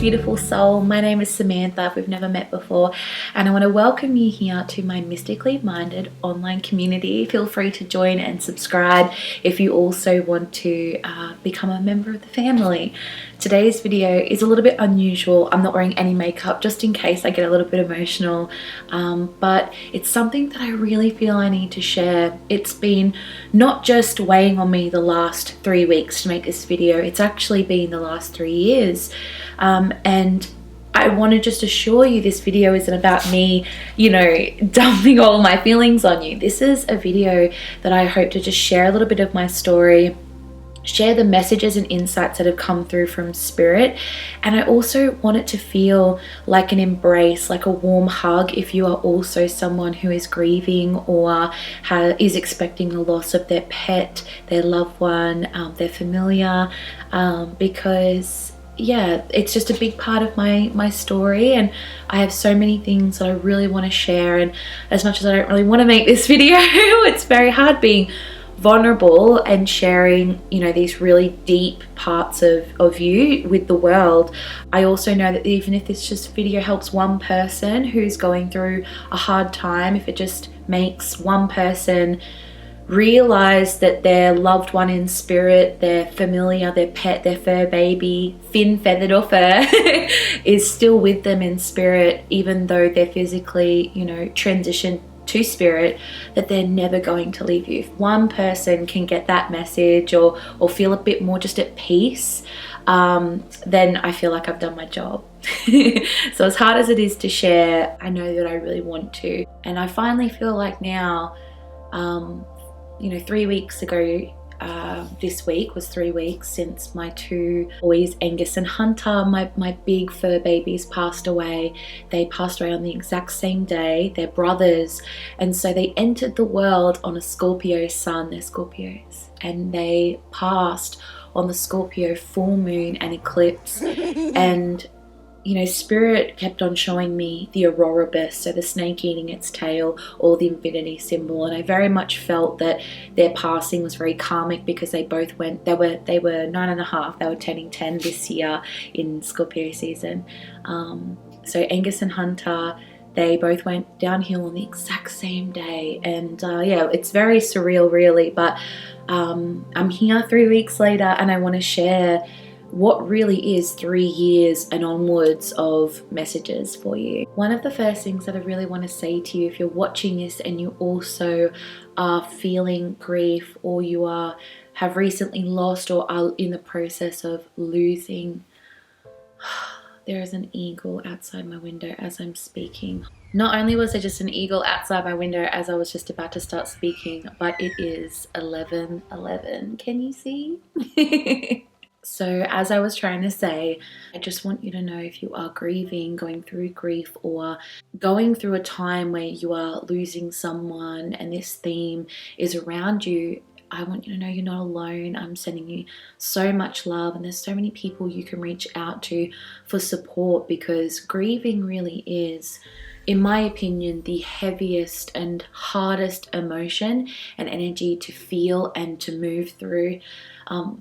beautiful soul. My name is Samantha, if we've never met before, and I want to welcome you here to my mystically minded online community. Feel free to join and subscribe if you also want to become a member of the family. Today's video is a little bit unusual. I'm not wearing any makeup just in case I get a little bit emotional, but it's something that I really feel I need to share. It's been not just weighing on me the last 3 weeks to make this video, it's actually been the last 3 years. And I want to just assure you this video isn't about me, dumping all my feelings on you. This is a video that I hope to just share a little bit of my story, share the messages and insights that have come through from spirit, and I also want it to feel like an embrace, like a warm hug if you are also someone who is grieving or is expecting the loss of their pet, their loved one, their familiar, because it's just a big part of my story, and I have so many things that I really want to share. And as much as I don't really want to make this video, it's very hard being vulnerable and sharing these really deep parts of you with the world. I also know that even if this just video helps one person who's going through a hard time, if it just makes one person realize that their loved one in spirit, their familiar, their pet, their fur baby, fin, feathered or fur, is still with them in spirit, even though they're physically transitioned to spirit, that they're never going to leave you. If one person can get that message or feel a bit more just at peace, then I feel like I've done my job. So as hard as it is to share, I know that I really want to. And I finally feel like now, 3 weeks ago, this week was 3 weeks since my two boys, Angus and Hunter, my big fur babies, passed away. They passed away on the exact same day. They're brothers, and so they entered the world on a Scorpio sun. They're Scorpios, and they passed on the Scorpio full moon and eclipse. And spirit kept on showing me the Ouroboros, so the snake eating its tail, or the infinity symbol, and I very much felt that their passing was very karmic, because they both went, they were 9.5, they were turning 10 this year in Scorpio season. So Angus and Hunter, they both went downhill on the exact same day, and it's very surreal really, but I'm here 3 weeks later, and I want to share what really is 3 years and onwards of messages for you. One of the first things that I really want to say to you, if you're watching this and you also are feeling grief, or you have recently lost or are in the process of losing, there is an eagle outside my window as I'm speaking. Not only was there just an eagle outside my window as I was just about to start speaking, but it is 11:11. Can you see? So as I was trying to say, I just want you to know, if you are grieving, going through grief, or going through a time where you are losing someone and this theme is around you, I want you to know you're not alone. I'm sending you so much love, and there's so many people you can reach out to for support, because grieving really is, in my opinion, the heaviest and hardest emotion and energy to feel and to move through.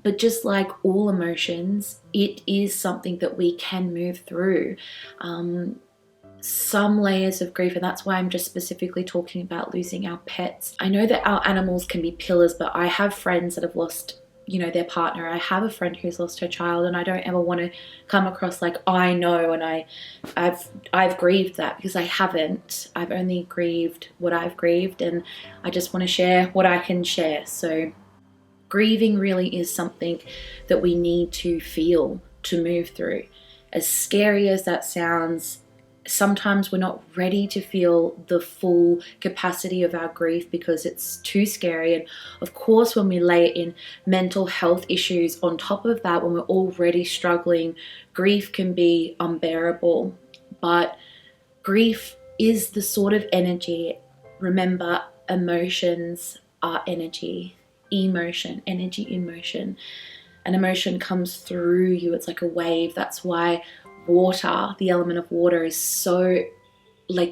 But just like all emotions, it is something that we can move through. Some layers of grief, and that's why I'm just specifically talking about losing our pets. I know that our animals can be pillars, but I have friends that have lost their partner. I have a friend who's lost her child, and I don't ever want to come across like I know and I've grieved that, because I haven't. I've only grieved what I've grieved, and I just want to share what I can share. So grieving really is something that we need to feel, to move through. As scary as that sounds, sometimes we're not ready to feel the full capacity of our grief because it's too scary. And of course, when we lay it in mental health issues on top of that, when we're already struggling, grief can be unbearable. But grief is the sort of energy, remember, emotions are energy. Emotion, energy in motion. An emotion comes through you. It's like a wave. That's why water, the element of water, is so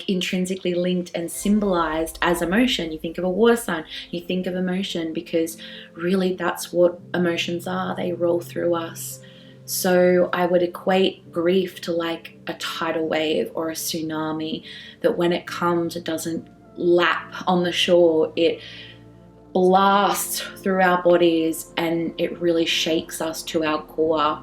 intrinsically linked and symbolized as emotion. You think of a water sign, you think of emotion, because really that's what emotions are. They roll through us. So I would equate grief to like a tidal wave or a tsunami, that when it comes, it doesn't lap on the shore. It blasts through our bodies and it really shakes us to our core.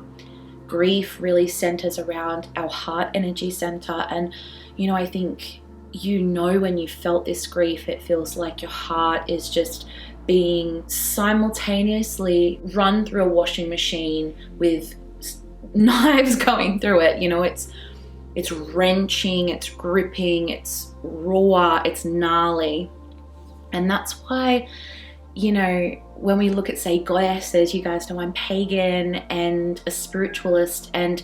Grief really centers around our heart energy center. And, you know, I think, you know, when you felt this grief, it feels like your heart is just being simultaneously run through a washing machine with knives going through it. You know, it's wrenching, it's gripping, it's raw, it's gnarly. And that's why, you know, when we look at, say, goddesses, you guys know I'm pagan and a spiritualist, and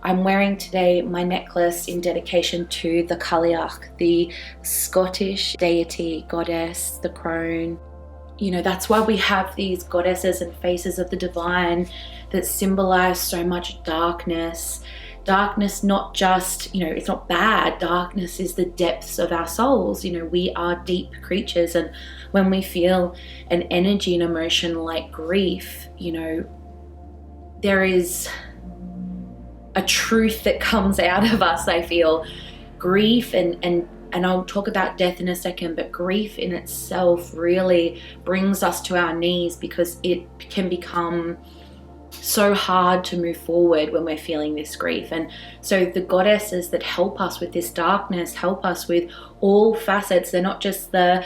I'm wearing today my necklace in dedication to the Cailleach, the Scottish deity goddess, the crone. You know, that's why we have these goddesses and faces of the divine that symbolize so much darkness. Darkness, not just, you know, it's not bad. Darkness is the depths of our souls. You know, we are deep creatures, and when we feel an energy and emotion like grief, you know, there is a truth that comes out of us, I feel. Grief, and I'll talk about death in a second, but grief in itself really brings us to our knees, because it can become so hard to move forward when we're feeling this grief. And so the goddesses that help us with this darkness help us with all facets. They're not just the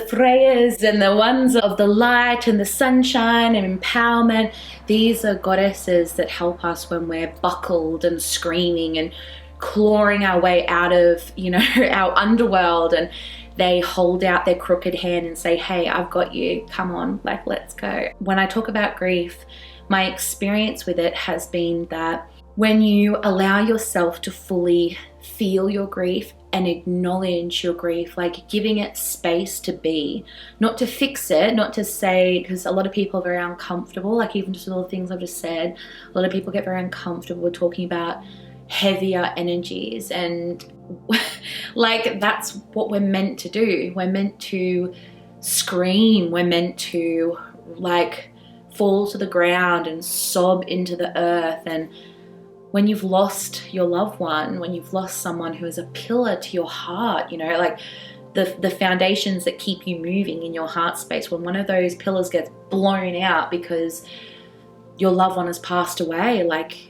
Freyas and the ones of the light and the sunshine and empowerment. These are goddesses that help us when we're buckled and screaming and clawing our way out of, you know, our underworld, and they hold out their crooked hand and say, hey, I've got you, come on, like, let's go. When I talk about grief, my experience with it has been that when you allow yourself to fully feel your grief and acknowledge your grief, like giving it space to be, not to fix it, not to say, because a lot of people are very uncomfortable, like even just all the things I've just said, a lot of people get very uncomfortable talking about heavier energies, and like that's what we're meant to do. We're meant to scream, we're meant to like fall to the ground and sob into the earth. And when you've lost your loved one, when you've lost someone who is a pillar to your heart, you know, like the foundations that keep you moving in your heart space, when one of those pillars gets blown out because your loved one has passed away, like,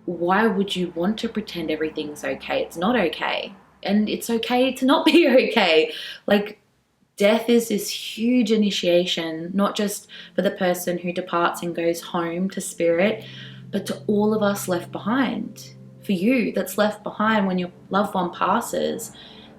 why would you want to pretend everything's okay? It's not okay. And it's okay to not be okay. Like, death is this huge initiation, not just for the person who departs and goes home to spirit, but to all of us left behind. For you that's left behind when your loved one passes,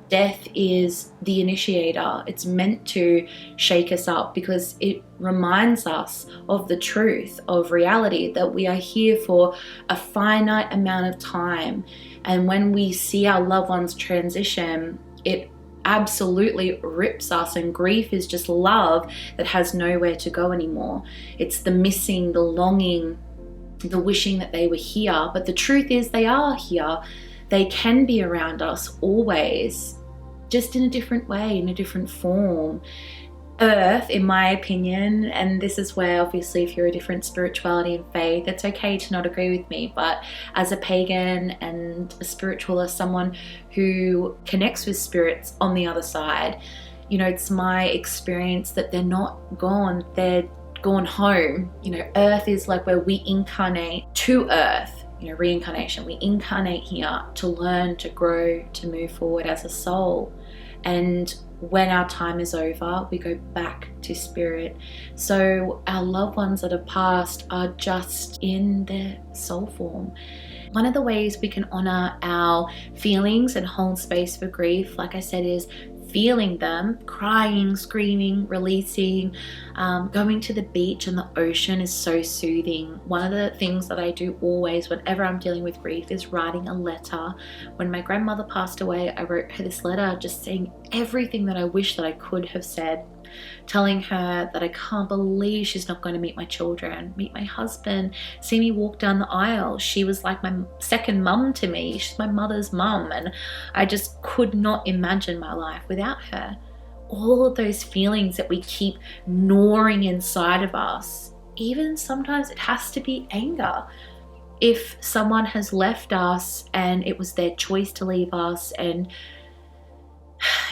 death is the initiator. It's meant to shake us up, because it reminds us of the truth of reality, that we are here for a finite amount of time. And when we see our loved ones transition, it absolutely rips us. And grief is just love that has nowhere to go anymore. It's the missing, the longing, the wishing that they were here. But the truth is, they are here. They can be around us always, just in a different way, in a different form. Earth, in my opinion, and this is where obviously if you're a different spirituality and faith, it's okay to not agree with me, but as a pagan and a spiritualist, someone who connects with spirits on the other side, you know, it's my experience that they're not gone, they're gone home. You know, Earth is like where we incarnate to Earth, you know, reincarnation. We incarnate here to learn, to grow, to move forward as a soul. And when our time is over, we go back to spirit. So our loved ones that have passed are just in their soul form. One of the ways we can honor our feelings and hold space for grief, like I said, is feeling them, crying, screaming, releasing. Going to the beach and the ocean is so soothing. One of the things that I do always whenever I'm dealing with grief is writing a letter. When my grandmother passed away, I wrote her this letter just saying everything that I wish that I could have said, telling her that I can't believe she's not going to meet my children, meet my husband, see me walk down the aisle. She was like my second mum to me. She's my mother's mum, and I just could not imagine my life without her. All of those feelings that we keep gnawing inside of us, even sometimes it has to be anger. if someone has left us and it was their choice to leave us, and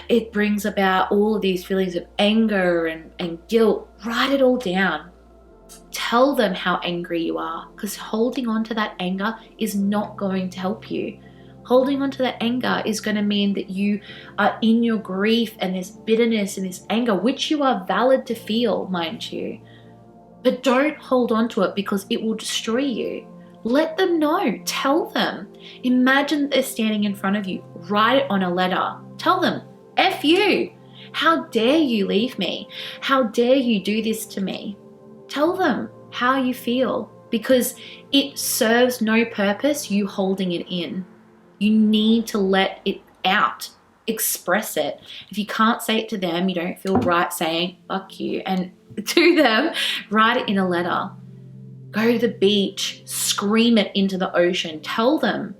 it brings about all of these feelings of anger and guilt, write it all down. Tell them how angry you are, because holding on to that anger is not going to help you. Holding on to that anger is going to mean that you are in your grief and this bitterness and this anger, which you are valid to feel, mind you. But don't hold on to it, because it will destroy you. Let them know. Tell them. Imagine that they're standing in front of you. Write it on a letter. Tell them, F you. How dare you leave me? How dare you do this to me? Tell them how you feel, because it serves no purpose you holding it in. You need to let it out. Express it. If you can't say it to them, you don't feel right saying fuck you and to them, write it in a letter. Go to the beach, scream it into the ocean. Tell them,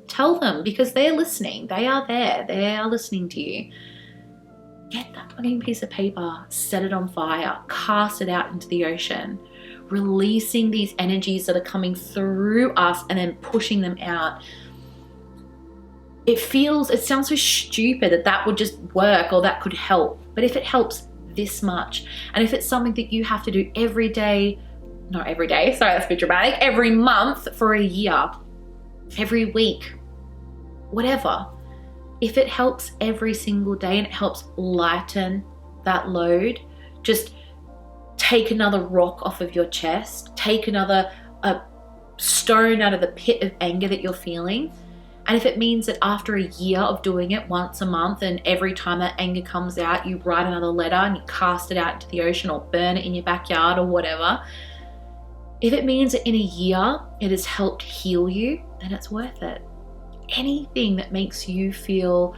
because they're listening. They are there. They are listening to you. Get that fucking piece of paper, set it on fire, cast it out into the ocean, releasing these energies that are coming through us and then pushing them out. It sounds so stupid that would just work or that could help. But if it helps this much, and if it's something that you have to do every day, not every day, sorry, that's a bit dramatic, every month for a year, every week, whatever. If it helps every single day and it helps lighten that load, just take another rock off of your chest, take another stone out of the pit of anger that you're feeling. And if it means that after a year of doing it once a month, and every time that anger comes out, you write another letter and you cast it out into the ocean or burn it in your backyard or whatever. If it means that in a year it has helped heal you, then it's worth it. Anything that makes you feel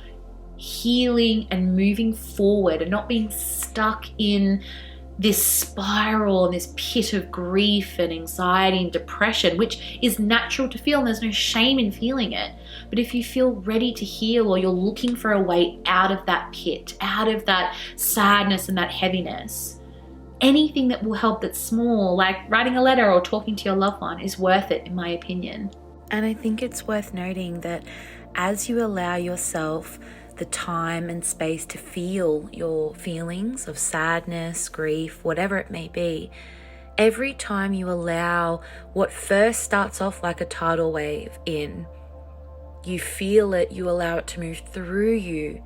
healing and moving forward and not being stuck in this spiral and this pit of grief and anxiety and depression, which is natural to feel and there's no shame in feeling it. But if you feel ready to heal, or you're looking for a way out of that pit, out of that sadness and that heaviness, anything that will help that's small, like writing a letter or talking to your loved one, is worth it, in my opinion. And I think it's worth noting that as you allow yourself the time and space to feel your feelings of sadness, grief, whatever it may be, every time you allow what first starts off like a tidal wave in, you feel it, you allow it to move through you,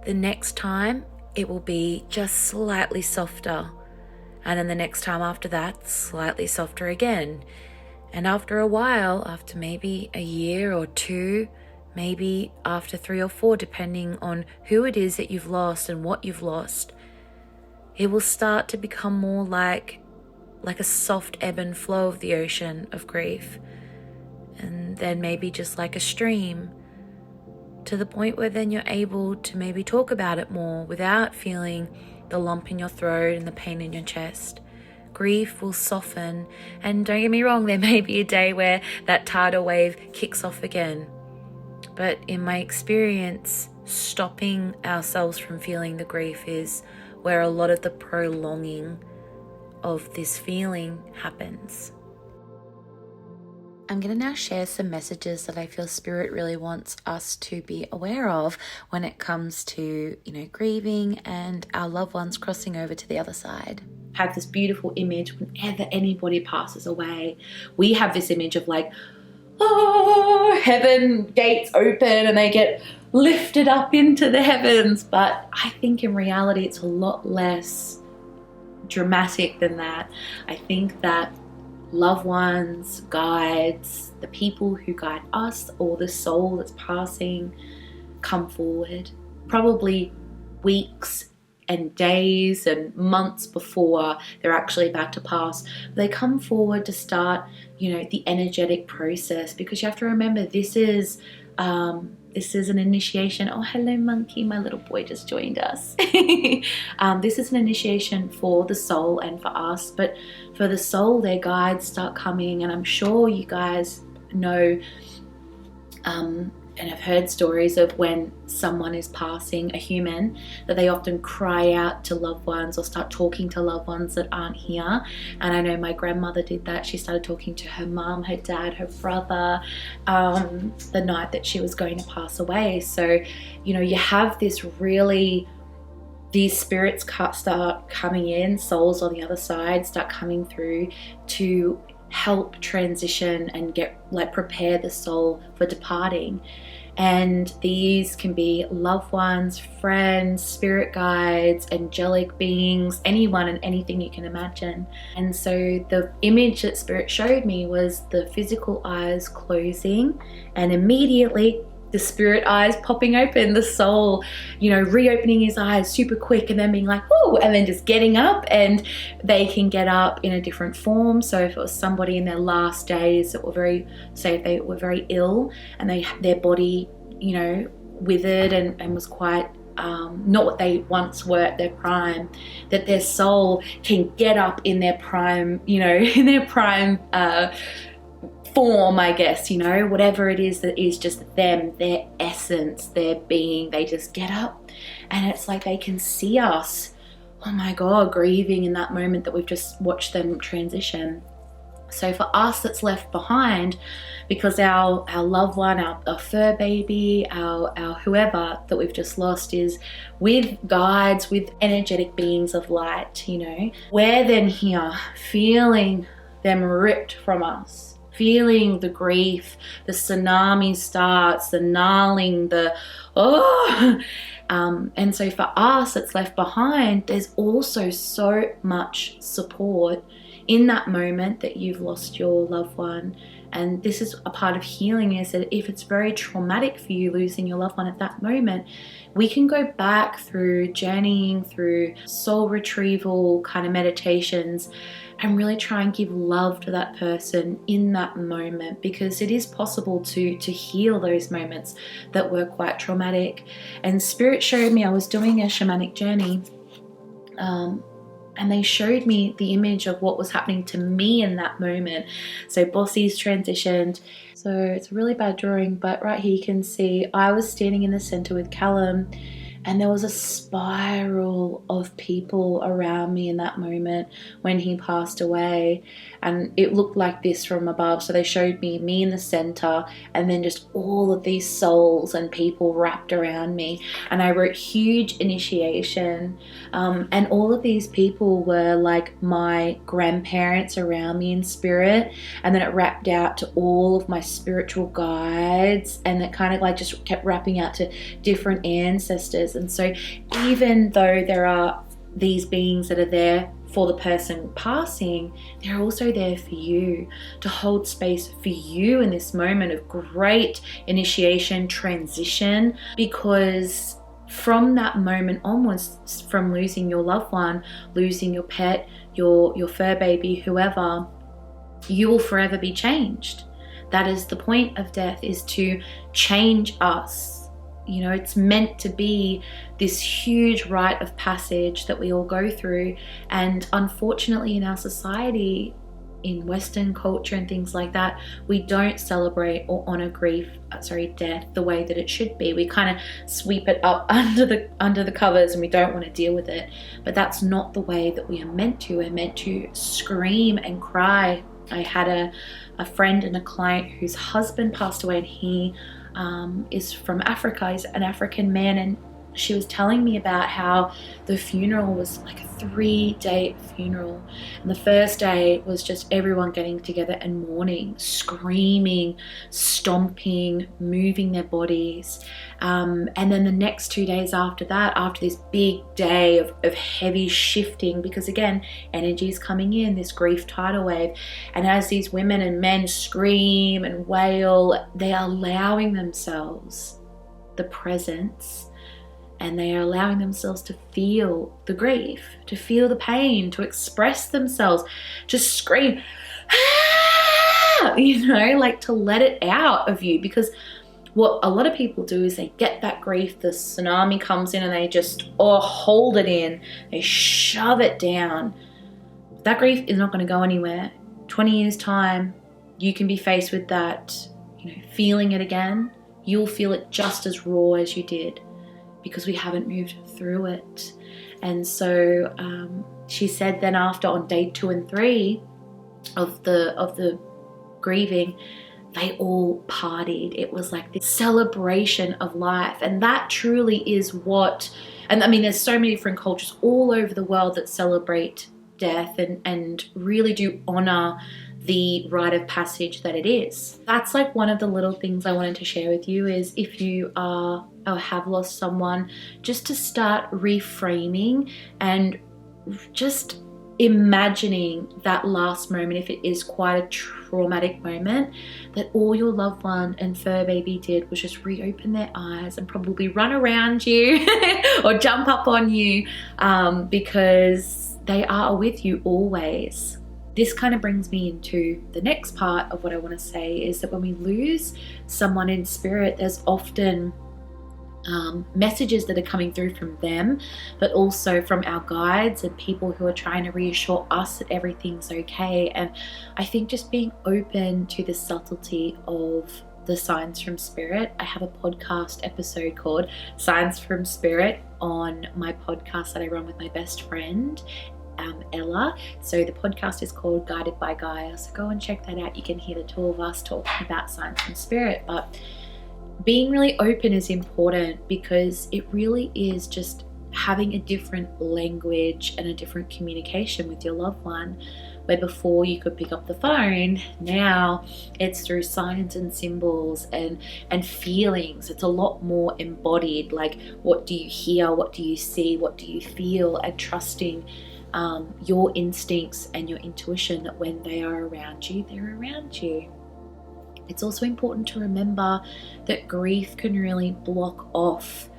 the next time it will be just slightly softer. And then the next time after that, slightly softer again. And after a while, after maybe a year or two, maybe after 3 or 4, depending on who it is that you've lost and what you've lost, it will start to become more like a soft ebb and flow of the ocean of grief. And then maybe just like a stream, to the point where then you're able to maybe talk about it more without feeling the lump in your throat and the pain in your chest. Grief will soften, and don't get me wrong, there may be a day where that tidal wave kicks off again. But in my experience, stopping ourselves from feeling the grief is where a lot of the prolonging of this feeling happens. I'm going to now share some messages that I feel Spirit really wants us to be aware of when it comes to, grieving and our loved ones crossing over to the other side. Have this beautiful image whenever anybody passes away. We have this image of heaven gates open and they get lifted up into the heavens. But I think in reality it's a lot less dramatic than that. I think that loved ones, guides, the people who guide us, or the soul that's passing, come forward probably weeks and days and months before they're actually about to pass. They come forward to start, the energetic process, because you have to remember this is an initiation. Oh, hello monkey, my little boy just joined us. This is an initiation for the soul and for us, but for the soul, their guides start coming, and I'm sure you guys know and I've heard stories of when someone is passing, a human, that they often cry out to loved ones or start talking to loved ones that aren't here. And I know my grandmother did that. She started talking to her mum, her dad, her brother, the night that she was going to pass away. So, you know, you have this really, these spirits start coming in, souls on the other side start coming through to help transition and prepare the soul for departing. And these can be loved ones, friends, spirit guides, angelic beings, anyone and anything you can imagine. And so the image that Spirit showed me was the physical eyes closing, and immediately the spirit eyes popping open, the soul, you know, reopening his eyes super quick and then being like, oh, and then just getting up, and they can get up in a different form. So if it was somebody in their last days that were say if they were very ill and their body, you know, withered and was quite not what they once were at their prime, that their soul can get up in their prime, you know, in their prime form, I guess, you know, whatever it is that is just them, their essence, their being. They just get up and it's like they can see us, oh my God, grieving in that moment that we've just watched them transition. So for us that's left behind, because our loved one, our fur baby, our whoever that we've just lost is with guides, with energetic beings of light, you know, we're then here feeling them ripped from us, feeling the grief, the tsunami starts, the gnarling, and so for us that's left behind, there's also so much support in that moment that you've lost your loved one. And this is a part of healing, is that if it's very traumatic for you losing your loved one at that moment, we can go back through journeying through soul retrieval kind of meditations and really try and give love to that person in that moment, because it is possible to heal those moments that were quite traumatic. And Spirit showed me, I was doing a shamanic journey, and they showed me the image of what was happening to me in that moment. So Bossy's transitioned. So it's a really bad drawing, but right here you can see I was standing in the center with Callum, and there was a spiral of people around me in that moment when he passed away. And it looked like this from above. So they showed me in the center, and then just all of these souls and people wrapped around me. And I wrote huge initiation. And all of these people were like my grandparents around me in spirit. And then it wrapped out to all of my spiritual guides. And it kind of like just kept wrapping out to different ancestors. And so even though there are these beings that are there for the person passing, they're also there for you, to hold space for you in this moment of great initiation, transition, because from that moment onwards, from losing your loved one, losing your pet, your fur baby, whoever, you will forever be changed. That is the point of death, is to change us. You know, it's meant to be this huge rite of passage that we all go through. And unfortunately in our society, in Western culture and things like that, we don't celebrate or honor death the way that it should be. We kind of sweep it up under the covers and we don't want to deal with it. But that's not the way that we are meant to. We're meant to scream and cry. I had a friend and a client whose husband passed away, and he is from Africa. He's an African man, and she was telling me about how the funeral was like a 3-day funeral. And the first day was just everyone getting together and mourning, screaming, stomping, moving their bodies. And then the next 2 days after that, after this big day of heavy shifting, because again, energy is coming in, this grief tidal wave. And as these women and men scream and wail, they are allowing themselves the presence, and they are allowing themselves to feel the grief, to feel the pain, to express themselves, to scream, ah! You know, like to let it out of you. Because what a lot of people do is they get that grief, the tsunami comes in, and they just hold it in, they shove it down. That grief is not going to go anywhere. 20 years time, you can be faced with that, you know, feeling it again, you'll feel it just as raw as you did, because we haven't moved through it. And so she said then after, on day 2 and 3 of the grieving, they all partied. It was like this celebration of life. And that truly is what, and I mean, there's so many different cultures all over the world that celebrate death and really do honor the rite of passage that it is. That's like one of the little things I wanted to share with you, is if you are or have lost someone, just to start reframing and just imagining that last moment, if it is quite a traumatic moment, that all your loved one and fur baby did was just reopen their eyes and probably run around you or jump up on you, because they are with you always. This kind of brings me into the next part of what I want to say, is that when we lose someone in spirit, there's often messages that are coming through from them, but also from our guides and people who are trying to reassure us that everything's okay. And I think just being open to the subtlety of the signs from spirit. I have a podcast episode called Signs from Spirit on my podcast that I run with my best friend, Ella. So the podcast is called Guided by Gaia, so go and check that out. You can hear the two of us talking about signs from spirit. But being really open is important, because it really is just having a different language and a different communication with your loved one. Where before you could pick up the phone, now it's through signs and symbols and feelings. It's a lot more embodied, like what do you hear, what do you see, what do you feel, and trusting your instincts and your intuition that when they are around you, they're around you. It's also important to remember that grief can really block off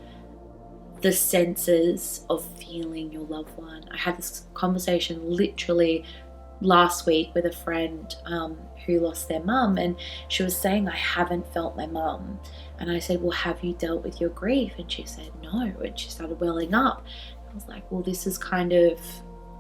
the senses of feeling your loved one. I had this conversation literally last week with a friend who lost their mum, and she was saying, I haven't felt my mum. And I said, well, have you dealt with your grief? And she said, no. And she started welling up. I was like, well, this is kind of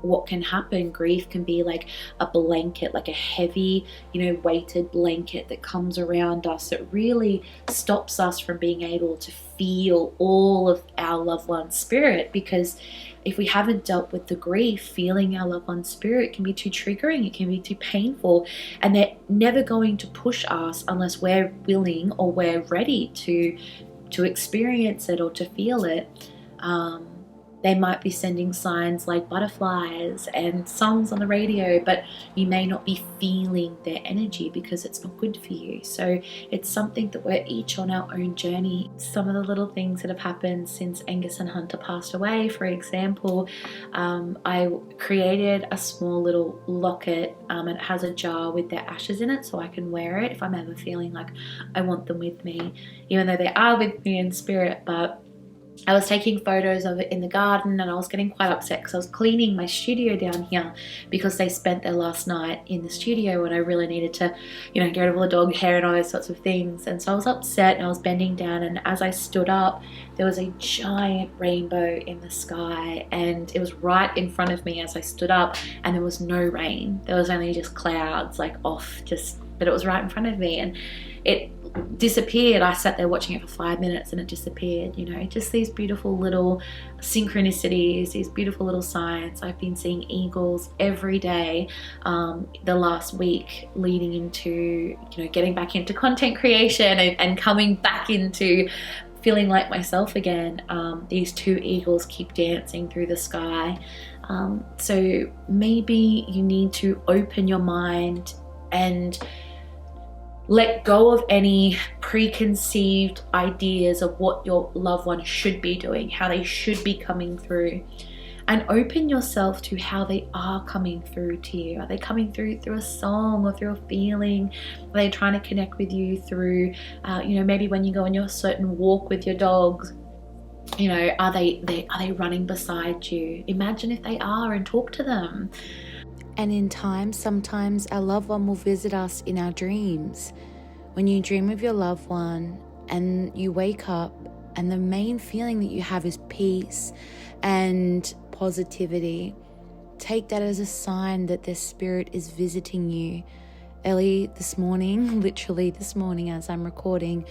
what can happen. Grief can be like a blanket, like a heavy, weighted blanket that comes around us that really stops us from being able to feel all of our loved one's spirit. Because if we haven't dealt with the grief, feeling our loved one's spirit can be too triggering, it can be too painful, and they're never going to push us unless we're willing or we're ready to experience it or to feel it. They might be sending signs like butterflies and songs on the radio, but you may not be feeling their energy because it's not good for you. So it's something that we're each on our own journey. Some of the little things that have happened since Angus and Hunter passed away, for example, I created a small little locket and it has a jar with their ashes in it, so I can wear it if I'm ever feeling like I want them with me, even though they are with me in spirit. But I was taking photos of it in the garden, and I was getting quite upset because I was cleaning my studio down here because they spent their last night in the studio, and I really needed to, get rid of all the dog hair and all those sorts of things. And so I was upset, and I was bending down, and as I stood up, there was a giant rainbow in the sky, and it was right in front of me as I stood up, and there was no rain. There was only just clouds, but it was right in front of me, and it disappeared. I sat there watching it for 5 minutes and it disappeared. Just these beautiful little synchronicities, these beautiful little signs. I've been seeing eagles every day the last week, leading into getting back into content creation and coming back into feeling like myself again. These 2 eagles keep dancing through the sky. So maybe you need to open your mind and let go of any preconceived ideas of what your loved one should be doing, how they should be coming through, and open yourself to how they are coming through to you. Are they coming through a song or through a feeling? Are they trying to connect with you through, maybe when you go on your certain walk with your dogs? Are they running beside you? Imagine if they are and talk to them. And in time, sometimes our loved one will visit us in our dreams. When you dream of your loved one and you wake up, and the main feeling that you have is peace and positivity, take that as a sign that their spirit is visiting you. Literally this morning as I'm recording,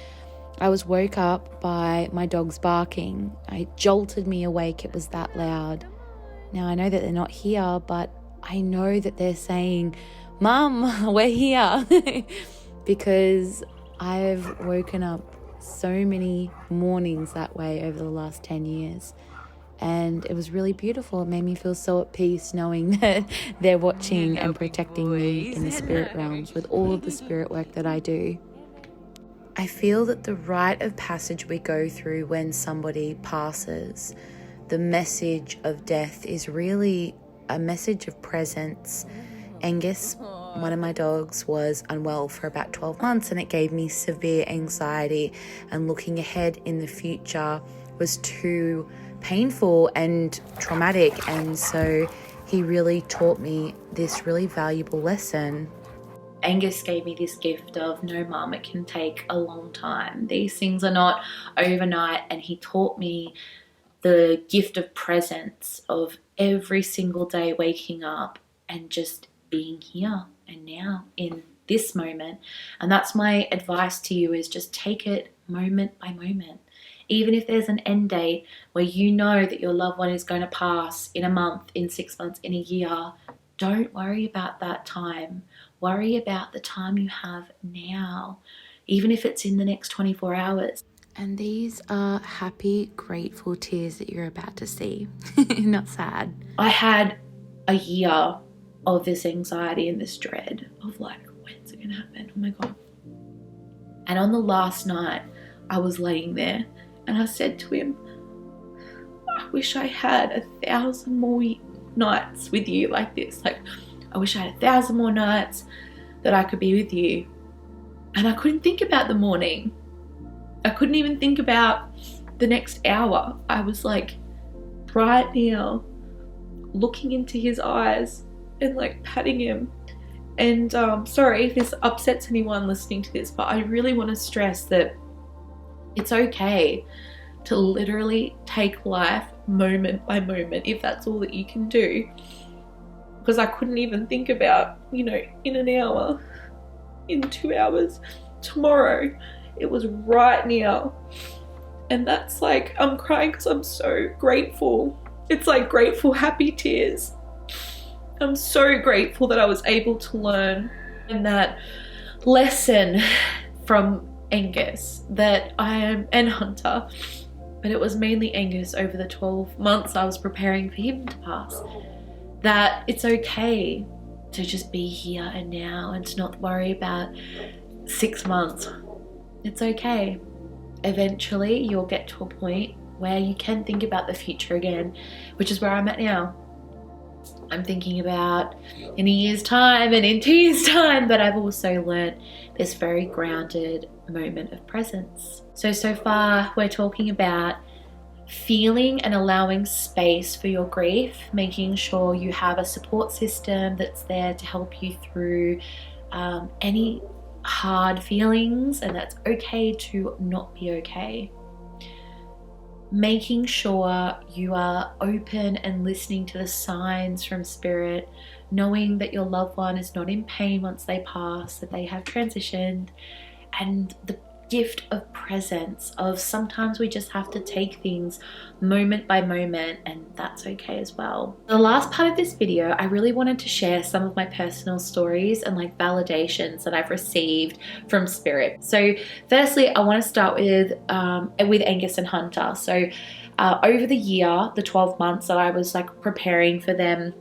I was woke up by my dogs barking. It jolted me awake. It was that loud. Now, I know that they're not here, but I know that they're saying, "Mum, we're here." Because I've woken up so many mornings that way over the last 10 years. And it was really beautiful. It made me feel so at peace knowing that they're watching and protecting me in the spirit realms with all of the spirit work that I do. I feel that the rite of passage we go through when somebody passes, the message of death, is really a message of presence. Angus, one of my dogs, was unwell for about 12 months, and it gave me severe anxiety, and looking ahead in the future was too painful and traumatic. And so he really taught me this really valuable lesson. Angus gave me this gift of, no mum, it can take a long time. These things are not overnight. And he taught me the gift of presence, of every single day waking up and just being here and now in this moment. And that's my advice to you, is just take it moment by moment. Even if there's an end date where you know that your loved one is going to pass in a month, in 6 months, in a year, don't worry about that time. Worry about the time you have now, even if it's in the next 24 hours. And these are happy, grateful tears that you're about to see, not sad. I had a year of this anxiety and this dread of like, when's it going to happen? Oh my God. And on the last night, I was laying there and I said to him, I wish I had 1,000 more nights with you like this. Like, I wish I had 1,000 more nights that I could be with you. And I couldn't think about the morning. I couldn't even think about the next hour. I was like, right now, looking into his eyes and like patting him. And sorry if this upsets anyone listening to this, but I really want to stress that it's okay to literally take life moment by moment, if that's all that you can do. Because I couldn't even think about, in an hour, in 2 hours, tomorrow. It was right now. And that's like, I'm crying because I'm so grateful. It's like grateful, happy tears. I'm so grateful that I was able to learn and that lesson from Angus, that I am, and Hunter, but it was mainly Angus over the 12 months I was preparing for him to pass, that it's okay to just be here and now and to not worry about 6 months. It's okay. Eventually you'll get to a point where you can think about the future again, which is where I'm at now. I'm thinking about in a year's time and in 2 years' time, but I've also learnt this very grounded moment of presence. So far we're talking about feeling and allowing space for your grief, making sure you have a support system that's there to help you through any hard feelings, and that's okay to not be okay. Making sure you are open and listening to the signs from spirit, knowing that your loved one is not in pain once they pass, that they have transitioned, and the gift of presence, of sometimes we just have to take things moment by moment, and that's okay as well. The last part of this video, I really wanted to share some of my personal stories and like validations that I've received from spirit. So firstly, I want to start with Angus and Hunter. So over the year, the 12 months that I was like preparing for them,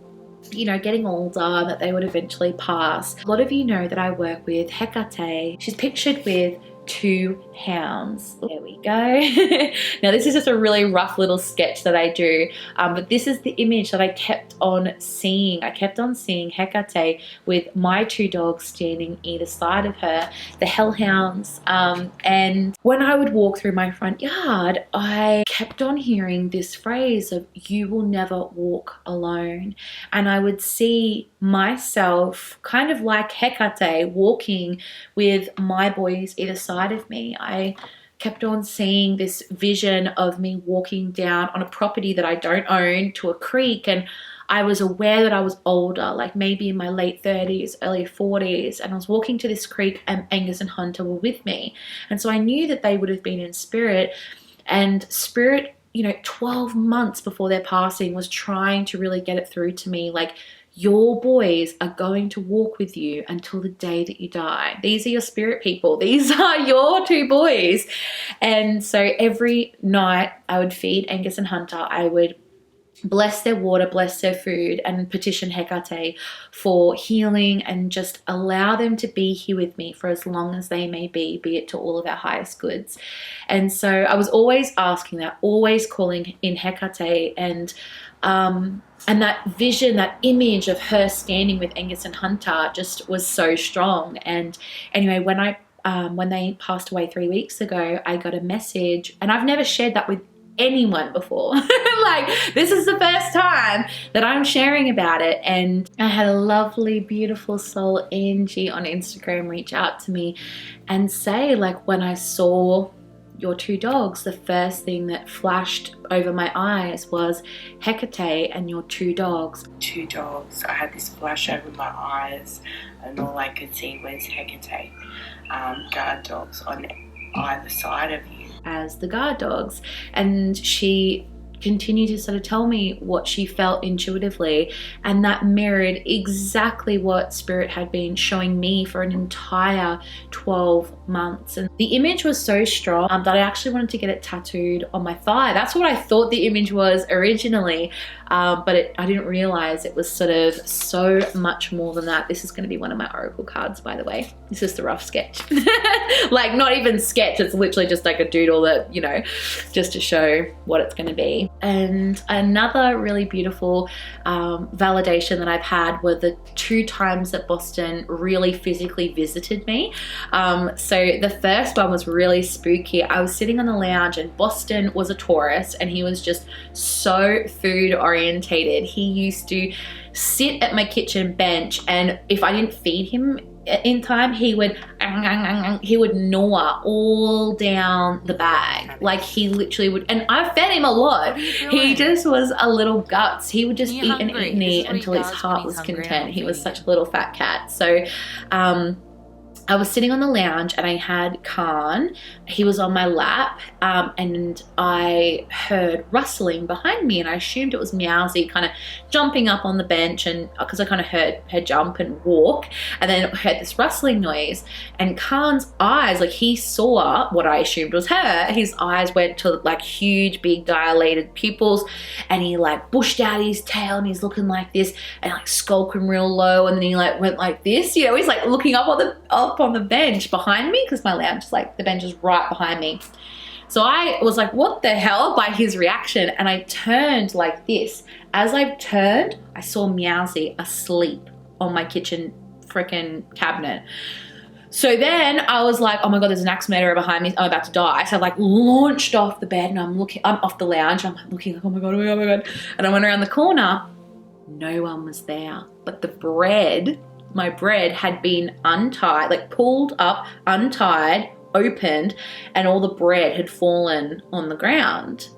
getting older, that they would eventually pass. A lot of you know that I work with Hecate. She's pictured with 2 hounds. There we go. Now this is just a really rough little sketch that I do, but this is the image that I kept on seeing. I kept on seeing Hecate with my 2 dogs standing either side of her, the hellhounds, and when I would walk through my front yard, I kept on hearing this phrase of, you will never walk alone. And I would see myself kind of like Hecate walking with my boys either side of me. I kept on seeing this vision of me walking down on a property that I don't own to a creek, and I was aware that I was older, like maybe in my late 30s, early 40s, and I was walking to this creek and Angus and Hunter were with me. And so I knew that they would have been in spirit, and spirit, you know, 12 months before their passing was trying to really get it through to me, like, your boys are going to walk with you until the day that you die. These are your spirit people. These are your two boys. And so every night I would feed Angus and Hunter. I would bless their water, bless their food, and petition Hecate for healing, and just allow them to be here with me for as long as they may be it to all of our highest goods. And so I was always asking that, always calling in Hecate, and that vision, that image of her standing with Angus and Hunter just was so strong. And anyway, when they passed away 3 weeks ago, I got a message, and I've never shared that with anyone before. Like, this is the first time that I'm sharing about it. And I had a lovely, beautiful soul, Angie, on Instagram reach out to me and say, like, when I saw your two dogs, the first thing that flashed over my eyes was Hecate and your two dogs. Two dogs. I had this flash over my eyes, and all I could see was Hecate, guard dogs on either side of you. As the guard dogs. And she continued to sort of tell me what she felt intuitively, and that mirrored exactly what spirit had been showing me for an entire 12 months. And the image was so strong that I actually wanted to get it tattooed on my thigh. That's what I thought the image was originally, but I didn't realize it was sort of so much more than that. This is going to be one of my oracle cards, by the way. This is the rough sketch. Like, not even sketch, it's literally just like a doodle that, you know, just to show what it's going to be. And another really beautiful validation that I've had were the 2 times that Boston really physically visited me. So the first one was really spooky. I was sitting on the lounge, and Boston was a Taurus, and he was just so food orientated. He used to sit at my kitchen bench, and if I didn't feed him in time, he would gnaw all down the bag. Like, he literally would, and I fed him a lot. He just was a little guts. He would just eat and eat and eat until his heart was content. He was such a little fat cat. So I was sitting on the lounge, and I had Khan. He was on my lap, and I heard rustling behind me, and I assumed it was Meowsy kind of jumping up on the bench, and because I kind of heard her jump and walk, and then heard this rustling noise, and Khan's eyes, like, he saw what I assumed was her. His eyes went to like huge, big, dilated pupils, and he like bushed out his tail, and he's looking like this, and like skulking real low, and then he like went like this, you know, he's like looking up on the bench behind me, because my lounge is like, the bench is right behind me. So I was like, what the hell, by his reaction, and I turned like this. As I turned, I saw Meowsy asleep on my kitchen freaking cabinet. So then I was like, oh my God, there's an axe murderer behind me. I'm about to die. So I like launched off the bed, and I'm off the lounge. I'm like looking like, oh my God, oh my God, oh my God. And I went around the corner. No one was there, but the bread, my bread had been untied, like pulled up, untied, opened, and all the bread had fallen on the ground.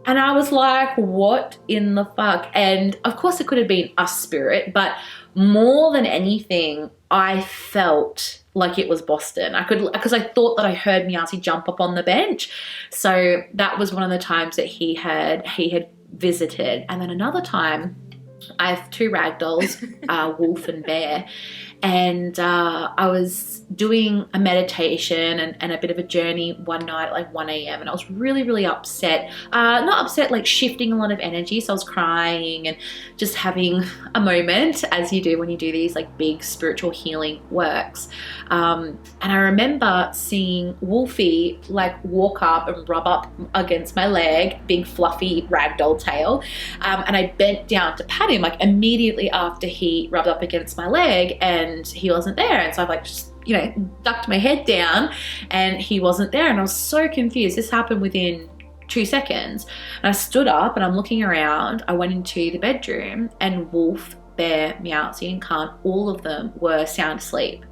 And I was like, what in the fuck? And of course it could have been a spirit, but more than anything, I felt like it was Boston. Because I thought that I heard Meowsy jump up on the bench. So that was one of the times that he had visited. And then another time, I have 2 ragdolls, Wolf and Bear, and I was doing a meditation and a bit of a journey one night at like 1 a.m. and I was really, really upset. Not upset, like shifting a lot of energy. So I was crying and just having a moment, as you do when you do these like big spiritual healing works. And I remember seeing Wolfie like walk up and rub up against my leg, big fluffy ragdoll tail. And I bent down to pat him like immediately after he rubbed up against my leg, and he wasn't there. And so I've like just, you know, ducked my head down and he wasn't there. And I was so confused. This happened within 2 seconds. And I stood up and I'm looking around. I went into the bedroom and Wolf, Bear, Meowsy and Khan, all of them were sound asleep.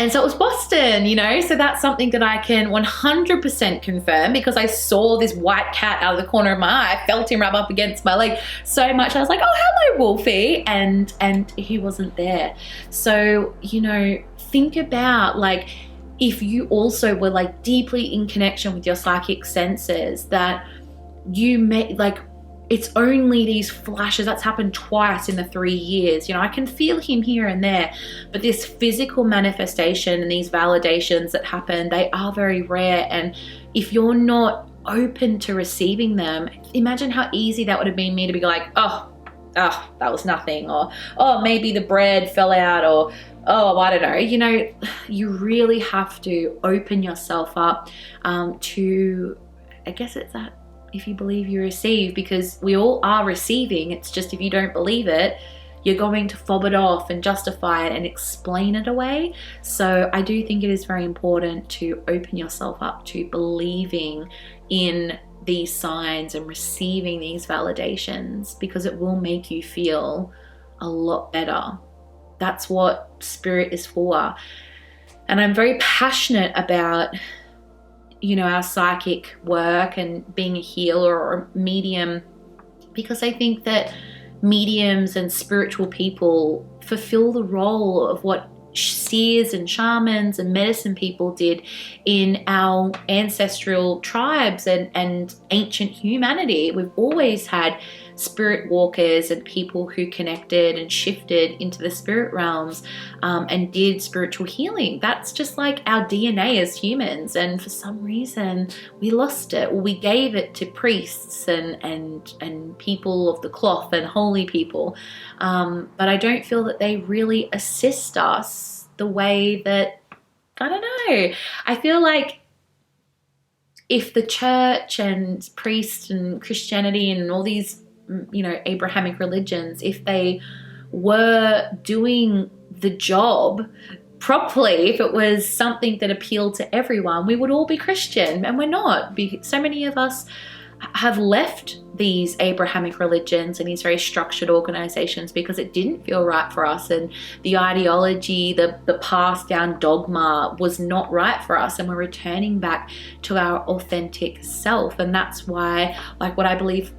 And so it was Boston, you know, so that's something that I can 100% confirm, because I saw this white cat out of the corner of my eye. I felt him rub up against my leg so much. I was like, oh, hello, Wolfie. And he wasn't there. So, you know, think about, like, if you also were like deeply in connection with your psychic senses, that you may, like, it's only these flashes. That's happened twice in the 3 years. You know, I can feel him here and there, but this physical manifestation and these validations that happen, they are very rare. And if you're not open to receiving them, imagine how easy that would have been me to be like, oh, that was nothing. Or, oh, maybe the bread fell out, or, oh, I don't know. You know, you really have to open yourself up to, I guess it's that, if you believe you receive, because we all are receiving. It's just, if you don't believe it, you're going to fob it off and justify it and explain it away. So I do think it is very important to open yourself up to believing in these signs and receiving these validations, because it will make you feel a lot better. That's what spirit is for. And I'm very passionate about, you know, our psychic work and being a healer or a medium, because I think that mediums and spiritual people fulfill the role of what seers and shamans and medicine people did in our ancestral tribes and ancient humanity. We've always had spirit walkers and people who connected and shifted into the spirit realms and did spiritual healing. That's just like our DNA as humans, and for some reason we lost it, or we gave it to priests and people of the cloth and holy people, but I don't feel that they really assist us the way that, I don't know, I feel like if the church and priests and Christianity and all these, you know, Abrahamic religions, if they were doing the job properly, if it was something that appealed to everyone, we would all be Christian, and we're not. So many of us have left these Abrahamic religions and these very structured organizations because it didn't feel right for us, and the ideology, the passed down dogma was not right for us, and we're returning back to our authentic self. And that's why, like, what I believe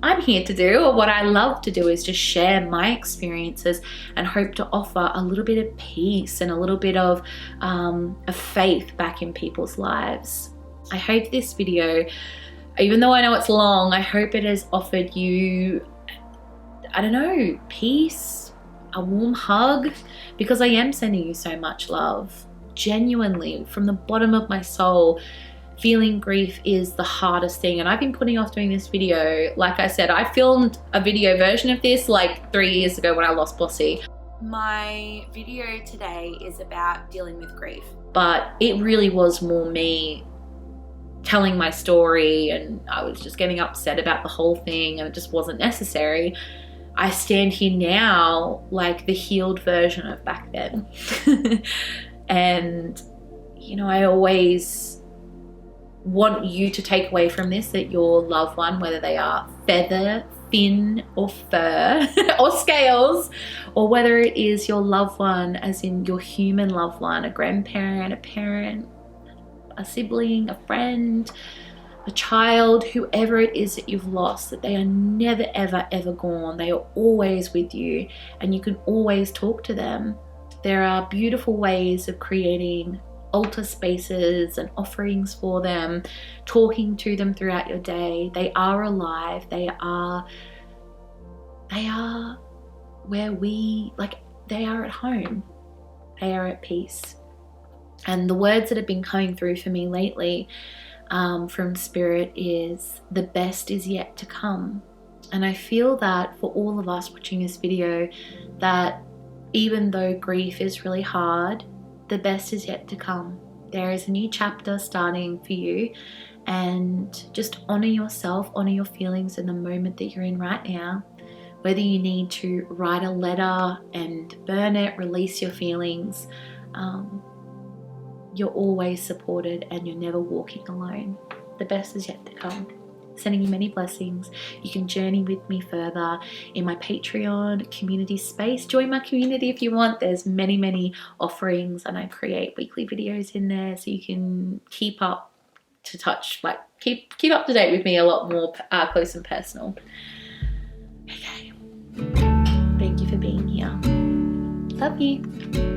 I'm here to do, or what I love to do, is just share my experiences and hope to offer a little bit of peace and a little bit of faith back in people's lives. I hope this video, even though I know it's long, I hope it has offered you, I don't know, peace, a warm hug, because I am sending you so much love. Genuinely, from the bottom of my soul, feeling grief is the hardest thing, and I've been putting off doing this video. Like I said, I filmed a video version of this like 3 years ago when I lost Bossy. My video today is about dealing with grief, but it really was more me telling my story, and I was just getting upset about the whole thing, and it just wasn't necessary. I stand here now like the healed version of back then. And, you know, I always want you to take away from this that your loved one, whether they are feather, fin, or fur, or scales, or whether it is your loved one, as in your human loved one, a grandparent, a parent, a sibling, a friend, a child, whoever it is that you've lost, that they are never, ever, ever gone. They are always with you, and you can always talk to them. There are beautiful ways of creating altar spaces and offerings for them, talking to them throughout your day. They are alive. They are where we, like, they are at home. They are at peace. And the words that have been coming through for me lately from Spirit is, the best is yet to come. And I feel that for all of us watching this video, that even though grief is really hard, the best is yet to come. There is a new chapter starting for you, and just honor yourself, honor your feelings in the moment that you're in right now. Whether you need to write a letter and burn it, release your feelings, you're always supported and you're never walking alone. The best is yet to come. Sending you many blessings. You can journey with me further in my Patreon community space. Join my community if you want. There's many offerings, and I create weekly videos in there, so you can keep up to touch, like keep up to date with me a lot more close and personal. Okay. Thank you for being here. Love you.